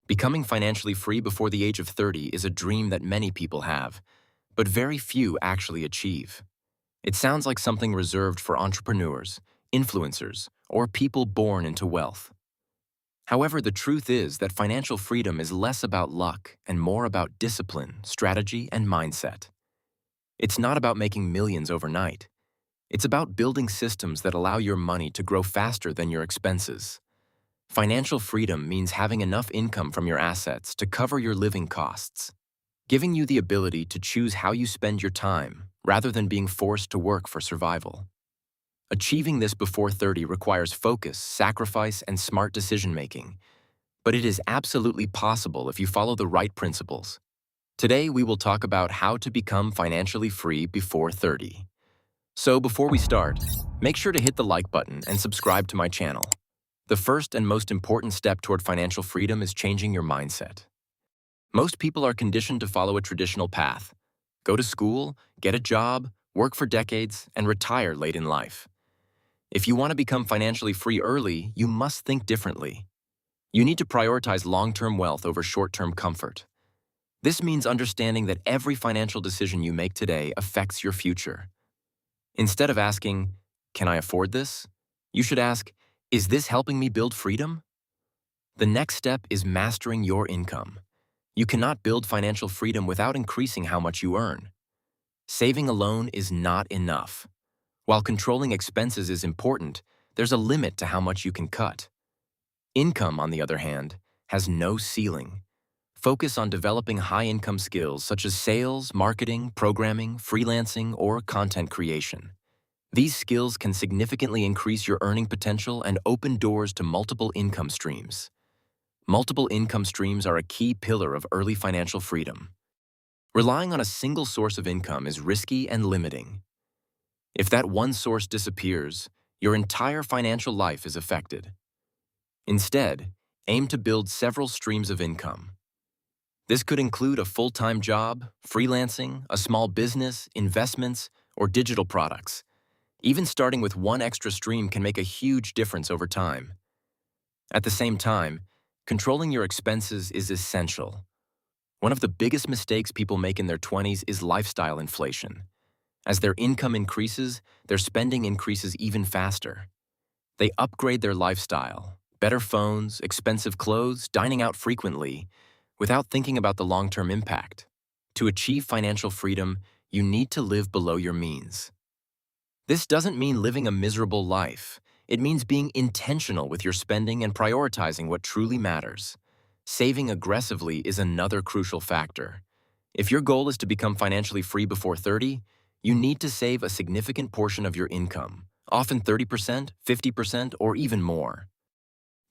Becoming financially free before the age of 30 is a dream that many people have, but very few actually achieve. It sounds like something reserved for entrepreneurs, influencers, or people born into wealth. However, the truth is that financial freedom is less about luck and more about discipline, strategy, and mindset. It's not about making millions overnight. It's about building systems that allow your money to grow faster than your expenses. Financial freedom means having enough income from your assets to cover your living costs, giving you the ability to choose how you spend your time rather than being forced to work for survival. Achieving this before 30 requires focus, sacrifice, and smart decision-making, but it is absolutely possible if you follow the right principles. Today, we will talk about how to become financially free before 30. So before we start, make sure to hit the like button and subscribe to my channel. The first and most important step toward financial freedom is changing your mindset. Most people are conditioned to follow a traditional path. Go to school, get a job, work for decades, and retire late in life. If you want to become financially free early, you must think differently. You need to prioritize long-term wealth over short-term comfort. This means understanding that every financial decision you make today affects your future. Instead of asking, "Can I afford this?" you should ask, "Is this helping me build freedom?" The next step is mastering your income. You cannot build financial freedom without increasing how much you earn. Saving alone is not enough. While controlling expenses is important, there's a limit to how much you can cut. Income, on the other hand, has no ceiling. Focus on developing high-income skills such as sales, marketing, programming, freelancing, or content creation. These skills can significantly increase your earning potential and open doors to multiple income streams. Multiple income streams are a key pillar of early financial freedom. Relying on a single source of income is risky and limiting. If that one source disappears, your entire financial life is affected. Instead, aim to build several streams of income. This could include a full-time job, freelancing, a small business, investments, or digital products. Even starting with one extra stream can make a huge difference over time. At the same time, controlling your expenses is essential. One of the biggest mistakes people make in their 20s is lifestyle inflation. As their income increases, their spending increases even faster. They upgrade their lifestyle, better phones, expensive clothes, dining out frequently, without thinking about the long-term impact. To achieve financial freedom, you need to live below your means. This doesn't mean living a miserable life. It means being intentional with your spending and prioritizing what truly matters. Saving aggressively is another crucial factor. If your goal is to become financially free before 30, you need to save a significant portion of your income, often 30%, 50%, or even more.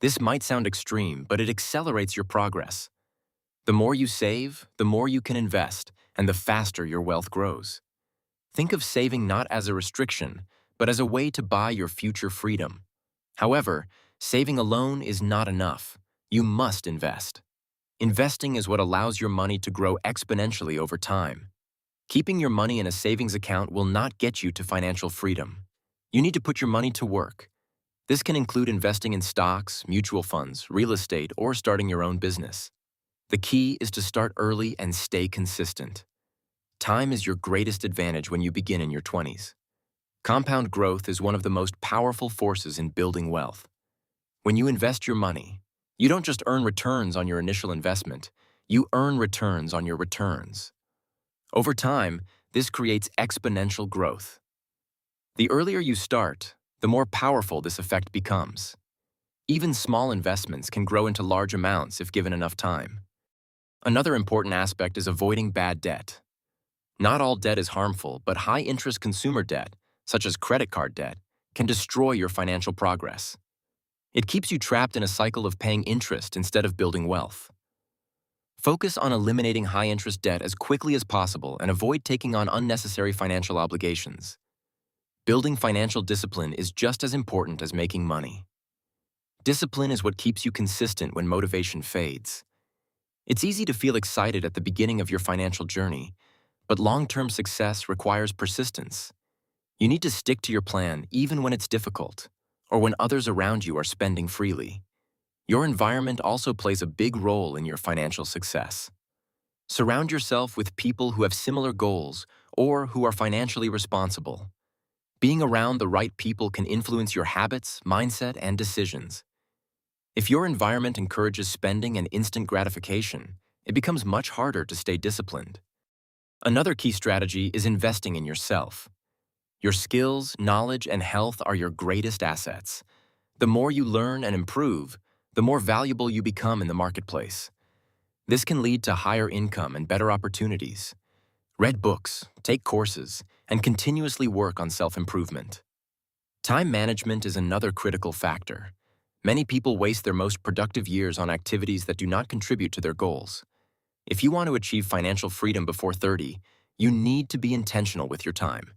This might sound extreme, but it accelerates your progress. The more you save, the more you can invest, and the faster your wealth grows. Think of saving not as a restriction, but as a way to buy your future freedom. However, saving alone is not enough. You must invest. Investing is what allows your money to grow exponentially over time. Keeping your money in a savings account will not get you to financial freedom. You need to put your money to work. This can include investing in stocks, mutual funds, real estate, or starting your own business. The key is to start early and stay consistent. Time is your greatest advantage when you begin in your 20s. Compound growth is one of the most powerful forces in building wealth. When you invest your money, you don't just earn returns on your initial investment, you earn returns on your returns. Over time, this creates exponential growth. The earlier you start, the more powerful this effect becomes. Even small investments can grow into large amounts if given enough time. Another important aspect is avoiding bad debt. Not all debt is harmful, but high-interest consumer debt, such as credit card debt, can destroy your financial progress. It keeps you trapped in a cycle of paying interest instead of building wealth. Focus on eliminating high-interest debt as quickly as possible and avoid taking on unnecessary financial obligations. Building financial discipline is just as important as making money. Discipline is what keeps you consistent when motivation fades. It's easy to feel excited at the beginning of your financial journey, but long-term success requires persistence. You need to stick to your plan even when it's difficult, or when others around you are spending freely. Your environment also plays a big role in your financial success. Surround yourself with people who have similar goals or who are financially responsible. Being around the right people can influence your habits, mindset, and decisions. If your environment encourages spending and instant gratification, it becomes much harder to stay disciplined. Another key strategy is investing in yourself. Your skills, knowledge, and health are your greatest assets. The more you learn and improve, the more valuable you become in the marketplace. This can lead to higher income and better opportunities. Read books, take courses, and continuously work on self-improvement. Time management is another critical factor. Many people waste their most productive years on activities that do not contribute to their goals. If you want to achieve financial freedom before 30, you need to be intentional with your time.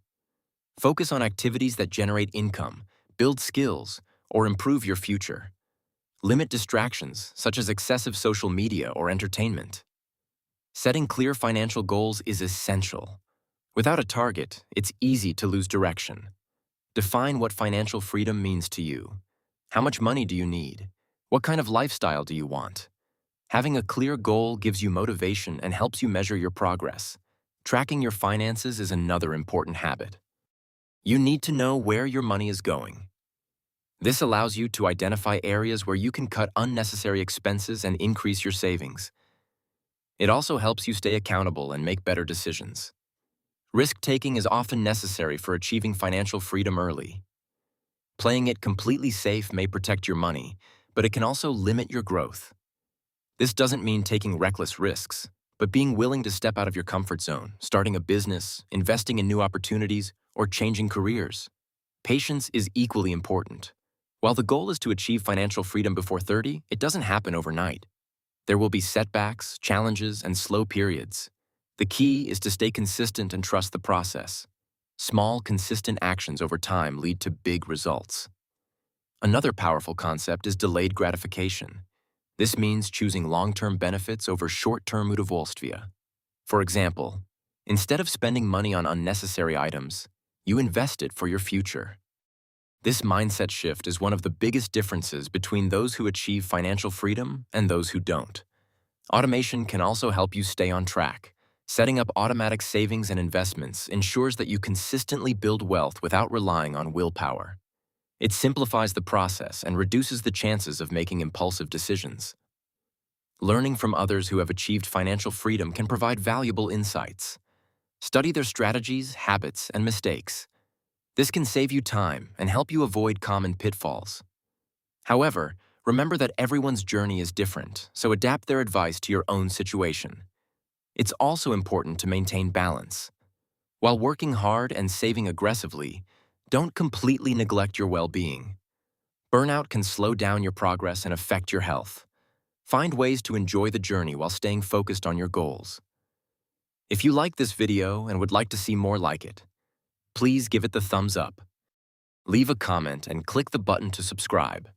Focus on activities that generate income, build skills, or improve your future. Limit distractions, such as excessive social media or entertainment. Setting clear financial goals is essential. Without a target, it's easy to lose direction. Define what financial freedom means to you. How much money do you need? What kind of lifestyle do you want? Having a clear goal gives you motivation and helps you measure your progress. Tracking your finances is another important habit. You need to know where your money is going. This allows you to identify areas where you can cut unnecessary expenses and increase your savings. It also helps you stay accountable and make better decisions. Risk-taking is often necessary for achieving financial freedom early. Playing it completely safe may protect your money, but it can also limit your growth. This doesn't mean taking reckless risks, but being willing to step out of your comfort zone, starting a business, investing in new opportunities, or changing careers. Patience is equally important. While the goal is to achieve financial freedom before 30, it doesn't happen overnight. There will be setbacks, challenges, and slow periods. The key is to stay consistent and trust the process. Small, consistent actions over time lead to big results. Another powerful concept is delayed gratification. This means choosing long-term benefits over short-term udовольствия. For example, instead of spending money on unnecessary items, you invest it for your future. This mindset shift is one of the biggest differences between those who achieve financial freedom and those who don't. Automation can also help you stay on track. Setting up automatic savings and investments ensures that you consistently build wealth without relying on willpower. It simplifies the process and reduces the chances of making impulsive decisions. Learning from others who have achieved financial freedom can provide valuable insights. Study their strategies, habits, and mistakes. This can save you time and help you avoid common pitfalls. However, remember that everyone's journey is different, so adapt their advice to your own situation. It's also important to maintain balance. While working hard and saving aggressively, don't completely neglect your well-being. Burnout can slow down your progress and affect your health. Find ways to enjoy the journey while staying focused on your goals. If you like this video and would like to see more like it, please give it the thumbs up. Leave a comment and click the button to subscribe.